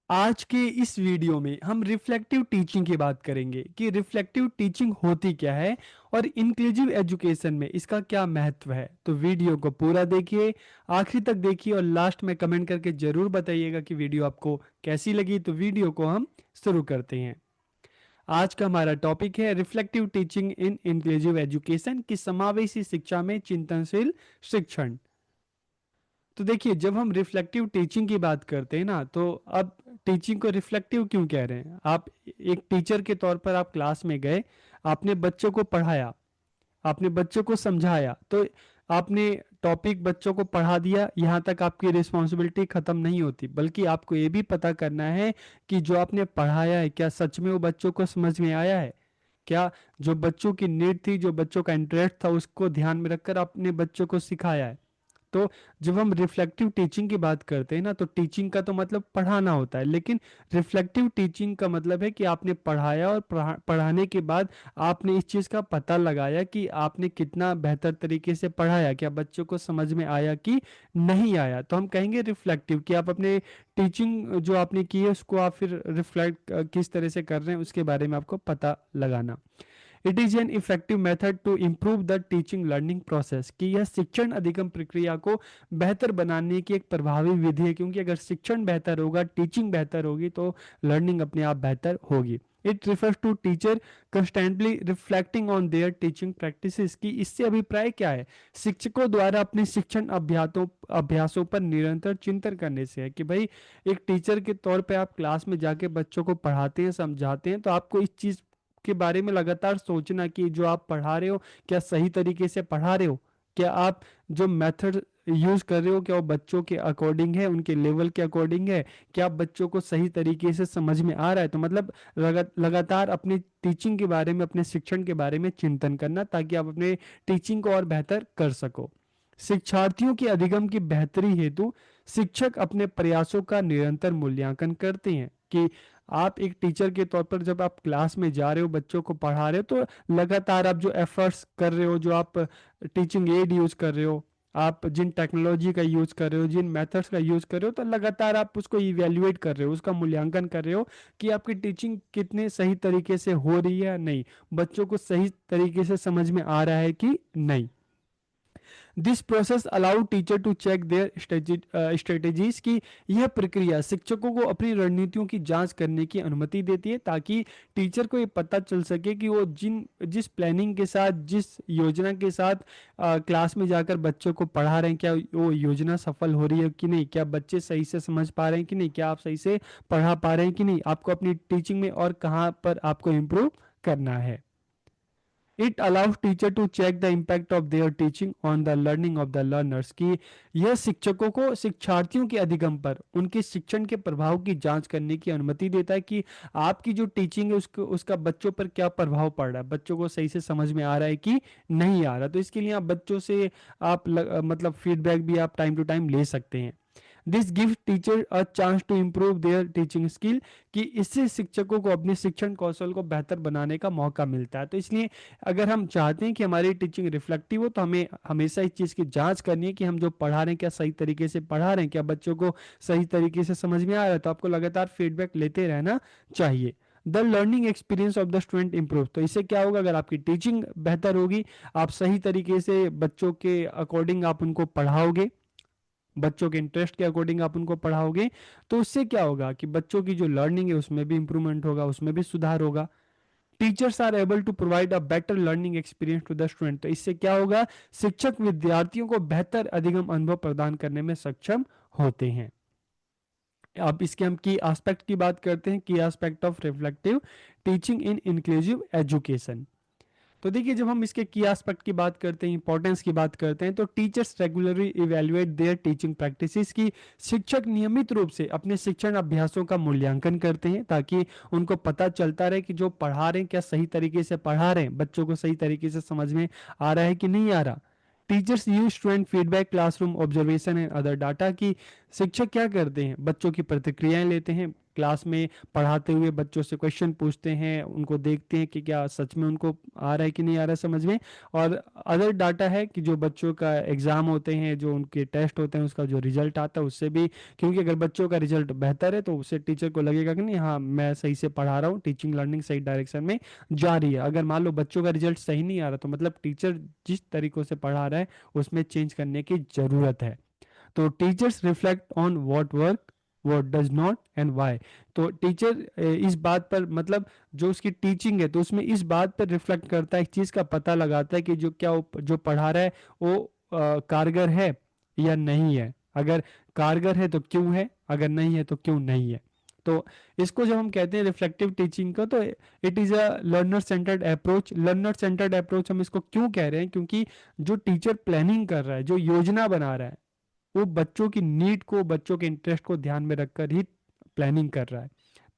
आज के इस वीडियो में हम रिफ्लेक्टिव टीचिंग की बात करेंगे कि रिफ्लेक्टिव टीचिंग होती क्या है और इंक्लूसिव एजुकेशन में इसका क्या महत्व है। तो वीडियो को पूरा देखिए, आखिरी तक देखिए और लास्ट में कमेंट करके जरूर बताइएगा कि वीडियो आपको कैसी लगी। तो वीडियो को हम शुरू करते हैं। आज का हमारा टॉपिक है reflective teaching in inclusive education की समावेशी शिक्षा में चिंतनशील शिक्षण। तो देखिए, जब हम रिफ्लेक्टिव टीचिंग की बात करते हैं ना, तो अब टीचिंग को रिफ्लेक्टिव क्यों कह रहे हैं। आप एक टीचर के तौर पर आप क्लास में गए, आपने बच्चों को पढ़ाया, आपने बच्चों को समझाया, तो आपने टॉपिक बच्चों को पढ़ा दिया, यहाँ तक आपकी रिस्पॉन्सिबिलिटी खत्म नहीं होती, बल्कि आपको ये भी पता करना है कि जो आपने पढ़ाया है क्या सच में वो बच्चों को समझ में आया है। क्या जो बच्चों की नीड थी, जो बच्चों का इंटरेस्ट था, उसको ध्यान में रखकर आपने बच्चों को सिखाया है। तो जब हम रिफ्लेक्टिव टीचिंग की बात करते हैं ना, तो टीचिंग का तो मतलब पढ़ाना होता है, लेकिन रिफ्लेक्टिव टीचिंग का मतलब है कि आपने पढ़ाया और पढ़ाने के बाद आपने इस चीज़ का पता लगाया कि आपने कितना बेहतर तरीके से पढ़ाया, क्या बच्चों को समझ में आया कि नहीं आया। तो हम कहेंगे रिफ्लेक्टिव कि आप अपने टीचिंग जो आपने की है उसको आप फिर रिफ्लेक्ट किस तरह से कर रहे हैं उसके बारे में आपको पता लगाना। It is an effective method to improve the teaching learning process, कि यह शिक्षण अधिगम प्रक्रिया को बेहतर बनाने की एक प्रभावी विधि है, क्योंकि अगर शिक्षण बेहतर होगा, टीचिंग बेहतर होगी, तो लर्निंग अपने आप बेहतर होगी। It refers to teacher constantly reflecting on their teaching practices, की इससे अभिप्राय क्या है, शिक्षकों द्वारा अपने शिक्षण अभ्यासों पर निरंतर चिंतन करने से है। कि भाई, एक टीचर के तौर पे आप क्लास में जाके बच्चों को पढ़ाते हैं, समझाते हैं, तो आपको इस चीज के बारे में लगातार सोचना कि जो आप पढ़ा रहे हो क्या सही तरीके से पढ़ा रहे हो, क्या आप जो मेथड यूज कर रहे हो क्या वो बच्चों के अकॉर्डिंग है, उनके लेवल के अकॉर्डिंग है, क्या आप बच्चों को सही तरीके से समझ में आ रहा है। तो मतलब लगातार अपने टीचिंग के बारे में, अपने शिक्षण के बारे में चिंतन करना, ताकि आप अपने टीचिंग को और बेहतर कर सको। शिक्षार्थियों की अधिगम की बेहतरी हेतु शिक्षक अपने प्रयासों का निरंतर मूल्यांकन करते हैं। कि आप एक टीचर के तौर पर जब आप क्लास में जा रहे हो, बच्चों को पढ़ा रहे हो, तो लगातार आप जो एफर्ट्स कर रहे हो, जो आप टीचिंग एड यूज कर रहे हो, आप जिन टेक्नोलॉजी का यूज कर रहे हो, जिन मेथड्स का यूज कर रहे हो, तो लगातार आप उसको इवेल्युएट कर रहे हो, उसका मूल्यांकन कर रहे हो कि आपकी टीचिंग कितने सही तरीके से हो रही है या नहीं, बच्चों को सही तरीके से समझ में आ रहा है कि नहीं। This process allow teacher to check their strategies, की यह प्रक्रिया शिक्षकों को अपनी रणनीतियों की जांच करने की अनुमति देती है, ताकि टीचर को ये पता चल सके कि वो जिस प्लानिंग के साथ, जिस योजना के साथ क्लास में जाकर बच्चों को पढ़ा रहे हैं, क्या वो योजना सफल हो रही है कि नहीं, क्या बच्चे सही से समझ पा रहे हैं कि नहीं, क्या आप सही से पढ़ा पा रहे हैं कि नहीं, आपको अपनी टीचिंग में और कहाँ पर आपको इम्प्रूव करना है। It allows teacher to check the impact of their teaching on the learning of the learners, की यह शिक्षकों को शिक्षार्थियों के अधिगम पर उनके शिक्षण के प्रभाव की जांच करने की अनुमति देता है, कि आपकी जो टीचिंग है उसका बच्चों पर क्या प्रभाव पड़ रहा है, बच्चों को सही से समझ में आ रहा है कि नहीं आ रहा। तो इसके लिए आप बच्चों से मतलब फीडबैक भी आप टाइम टू टाइम ले सकते हैं। This give teacher a chance to improve their teaching skill, कि इससे शिक्षकों को अपने शिक्षण कौशल को बेहतर बनाने का मौका मिलता है। तो इसलिए अगर हम चाहते हैं कि हमारी टीचिंग रिफ्लेक्टिव हो, तो हमें हमेशा इस चीज़ की जांच करनी है कि हम जो पढ़ा रहे हैं क्या सही तरीके से पढ़ा रहे हैं, क्या बच्चों को सही तरीके से समझ में आ रहा है। तो आपको लगातार फीडबैक लेते रहना चाहिए। The learning experience of the student improve, तो इससे क्या होगा, अगर आपकी टीचिंग बेहतर होगी, आप सही तरीके से बच्चों के अकॉर्डिंग आप उनको पढ़ाओगे, बच्चों के इंटरेस्ट के अकॉर्डिंग आप उनको पढ़ाओगे, तो उससे क्या होगा कि बच्चों की जो लर्निंग है उसमें भी इंप्रूवमेंट होगा, उसमें भी सुधार होगा। Teachers are able to provide a better learning experience to the student, तो इससे क्या होगा, शिक्षक विद्यार्थियों को बेहतर अधिगम अनुभव प्रदान करने में सक्षम होते हैं। अब इसके हम की एस्पेक्ट की बात करते हैं, की aspect of reflective teaching in inclusive education. तो देखिए, जब हम इसके की एस्पेक्ट की बात करते हैं, इंपॉर्टेंस की बात करते हैं, तो teachers regularly evaluate there teaching practices, की शिक्षक नियमित रूप से अपने शिक्षण अभ्यासों का मूल्यांकन करते हैं, ताकि उनको पता चलता रहे कि जो पढ़ा रहे हैं क्या सही तरीके से पढ़ा रहे हैं, बच्चों को सही तरीके से समझ में आ रहा है कि नहीं आ रहा। Teachers use student feedback, classroom observation and other data, की शिक्षक क्या करते हैं, बच्चों की प्रतिक्रियाएं लेते हैं, क्लास में पढ़ाते हुए बच्चों से क्वेश्चन पूछते हैं, उनको देखते हैं कि क्या सच में उनको आ रहा है कि नहीं आ रहा है समझ में। और अदर डाटा है कि जो बच्चों का एग्जाम होते हैं, जो उनके टेस्ट होते हैं, उसका जो रिजल्ट आता है उससे भी, क्योंकि अगर बच्चों का रिजल्ट बेहतर है तो उससे टीचर को लगेगा कि नहीं, हाँ मैं सही से पढ़ा रहा हूँ, टीचिंग लर्निंग सही डायरेक्शन में जा रही है। अगर मान लो बच्चों का रिजल्ट सही नहीं आ रहा तो मतलब टीचर जिस तरीकों से पढ़ा रहा है उसमें चेंज करने की जरूरत है। तो teachers reflect on what work, what does not and why. तो टीचर इस बात पर मतलब जो उसकी टीचिंग है तो उसमें इस बात पर रिफ्लेक्ट करता है, इस चीज का पता लगाता है कि जो क्या जो पढ़ा रहा है वो कारगर है या नहीं है। अगर कारगर है तो क्यों है, अगर नहीं है तो क्यों नहीं है। तो इसको जब हम कहते हैं रिफ्लेक्टिव टीचिंग को, तो it is a learner centred approach. Learner centred approach हम इसको क्यों कह रहे हैं, क्योंकि जो टीचर प्लानिंग कर रहा है, जो योजना बना रहा है, वो बच्चों की नीड को, बच्चों के इंटरेस्ट को ध्यान में रखकर ही प्लानिंग कर रहा है,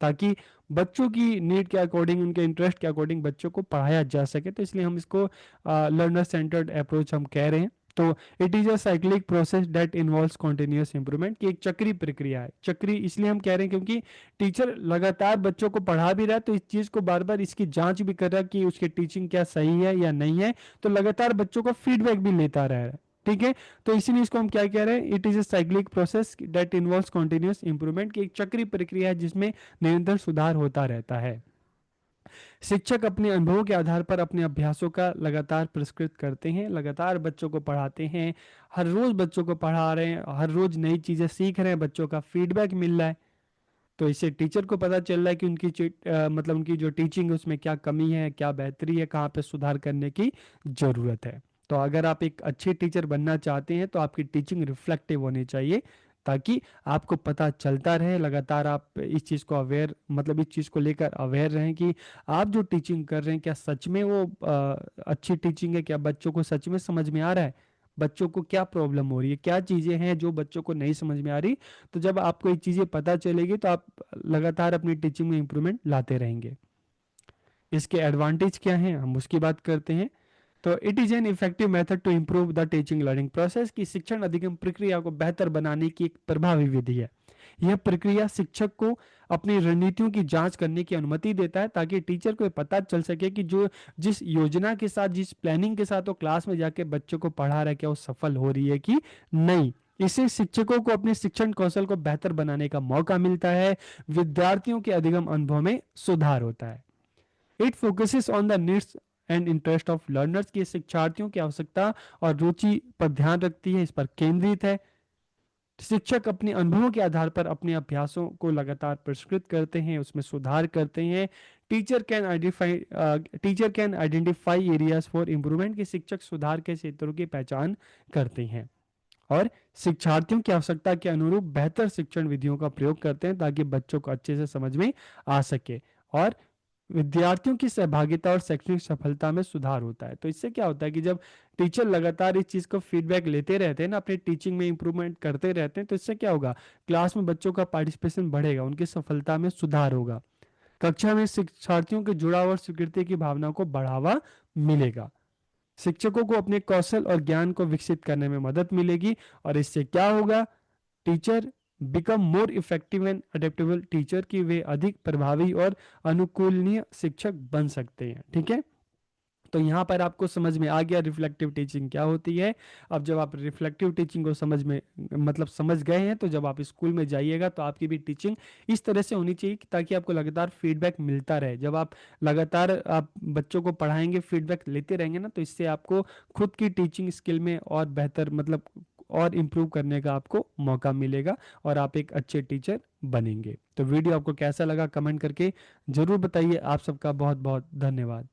ताकि बच्चों की नीड के अकॉर्डिंग, उनके इंटरेस्ट के अकॉर्डिंग बच्चों को पढ़ाया जा सके। तो इसलिए हम इसको लर्नर सेंटर्ड अप्रोच हम कह रहे हैं। तो it is a cyclic process that involves continuous improvement, की एक चक्री प्रक्रिया है। चक्री इसलिए हम कह रहे हैं क्योंकि टीचर लगातार बच्चों को पढ़ा भी रहा है, तो इस चीज को बार बार इसकी जांच भी कर रहा है कि उसकी टीचिंग क्या सही है या नहीं है, तो लगातार बच्चों को फीडबैक भी लेता रह रहा है। ठीक है, तो इसीलिए इसको हम क्या कह रहे हैं, it is a cyclic process that involves continuous improvement, की एक चक्रीय प्रक्रिया है जिसमें निरंतर सुधार होता रहता है। शिक्षक अपने अनुभवों के आधार पर अपने अभ्यासों का लगातार पुरस्कृत करते हैं, लगातार बच्चों को पढ़ाते हैं, हर रोज बच्चों को पढ़ा रहे हैं, हर रोज नई चीजें सीख रहे हैं, बच्चों का फीडबैक मिल रहा है। तो इससे टीचर को पता चल रहा है कि मतलब उनकी जो टीचिंग है उसमें क्या कमी है, क्या बेहतरी है, कहाँ पे सुधार करने की जरूरत है। तो अगर आप एक अच्छे टीचर बनना चाहते हैं तो आपकी टीचिंग रिफ्लेक्टिव होनी चाहिए, ताकि आपको पता चलता रहे, लगातार आप इस चीज़ को अवेयर, मतलब इस चीज़ को लेकर अवेयर रहें कि आप जो टीचिंग कर रहे हैं क्या सच में वो अच्छी टीचिंग है, क्या बच्चों को सच में समझ में आ रहा है, बच्चों को क्या प्रॉब्लम हो रही है, क्या चीज़ें हैं जो बच्चों को नहीं समझ में आ रही। तो जब आपको ये चीज़ें पता चलेगी तो आप लगातार अपनी टीचिंग में इंप्रूवमेंट लाते रहेंगे। इसके एडवांटेज क्या हैं हम उसकी बात करते हैं। तो it is an effective method to improve the teaching learning process, की शिक्षण अधिगम प्रक्रिया को बेहतर बनाने की एक प्रभावी विधि है। यह प्रक्रिया शिक्षक को अपनी रणनीतियों की जांच करने की अनुमति देता है, ताकि टीचर को पता चल सके कि जो जिस योजना के साथ, जिस प्लानिंग के साथ वो क्लास में जाके बच्चों को पढ़ा रहा है क्या वो सफल हो रही है कि नहीं। इससे शिक्षकों को अपने शिक्षण कौशल को बेहतर बनाने का मौका मिलता है, विद्यार्थियों के अधिगम अनुभव में सुधार होता है। It focuses on the needs and interest of learners, की शिक्षार्थियों की आवश्यकता और रुचि पर ध्यान रखती है, इस पर केंद्रित है। शिक्षक अपने अनुभवों के आधार पर अपने अभ्यासों को लगातार परिष्कृत करते हैं, उसमें सुधार करते हैं। Teacher can identify areas for improvement, के शिक्षक सुधार के क्षेत्रों की पहचान करते हैं और शिक्षार्थियों की आवश्यकता के अनुरूप बेहतर शिक्षण विधियों का प्रयोग करते हैं, ताकि बच्चों को अच्छे से समझ में आ सके और विद्यार्थियों की सहभागिता और शैक्षणिक सफलता में सुधार होता है। तो इससे क्या होता है कि जब टीचर लगातार इस चीज को फीडबैक लेते रहते हैं ना, अपनी टीचिंग में इंप्रूवमेंट करते रहते हैं, तो इससे क्या होगा, क्लास में बच्चों का पार्टिसिपेशन बढ़ेगा, उनकी सफलता में सुधार होगा, कक्षा में शिक्षार्थियों के जुड़ाव और स्वीकृति की भावना को बढ़ावा मिलेगा, शिक्षकों को अपने कौशल और ज्ञान को विकसित करने में मदद मिलेगी। और इससे क्या होगा, teacher become more effective and adaptable teacher, की वे अधिक प्रभावी और अनुकूलनीय शिक्षक बन सकते हैं। ठीक है, तो यहाँ पर आपको समझ में आ गया रिफ्लेक्टिव टीचिंग क्या होती है। अब जब आप रिफ्लेक्टिव टीचिंग को समझ में, मतलब समझ गए हैं, तो जब आप स्कूल में जाइएगा तो आपकी भी टीचिंग इस तरह से होनी चाहिए ताकि आपको लगातार फीडबैक मिलता रहे। जब आप लगातार आप बच्चों को पढ़ाएंगे, फीडबैक लेते रहेंगे ना, तो इससे आपको खुद की टीचिंग स्किल में और बेहतर, मतलब और इम्प्रूव करने का आपको मौका मिलेगा और आप एक अच्छे टीचर बनेंगे। तो वीडियो आपको कैसा लगा कमेंट करके जरूर बताइए। आप सबका बहुत बहुत धन्यवाद।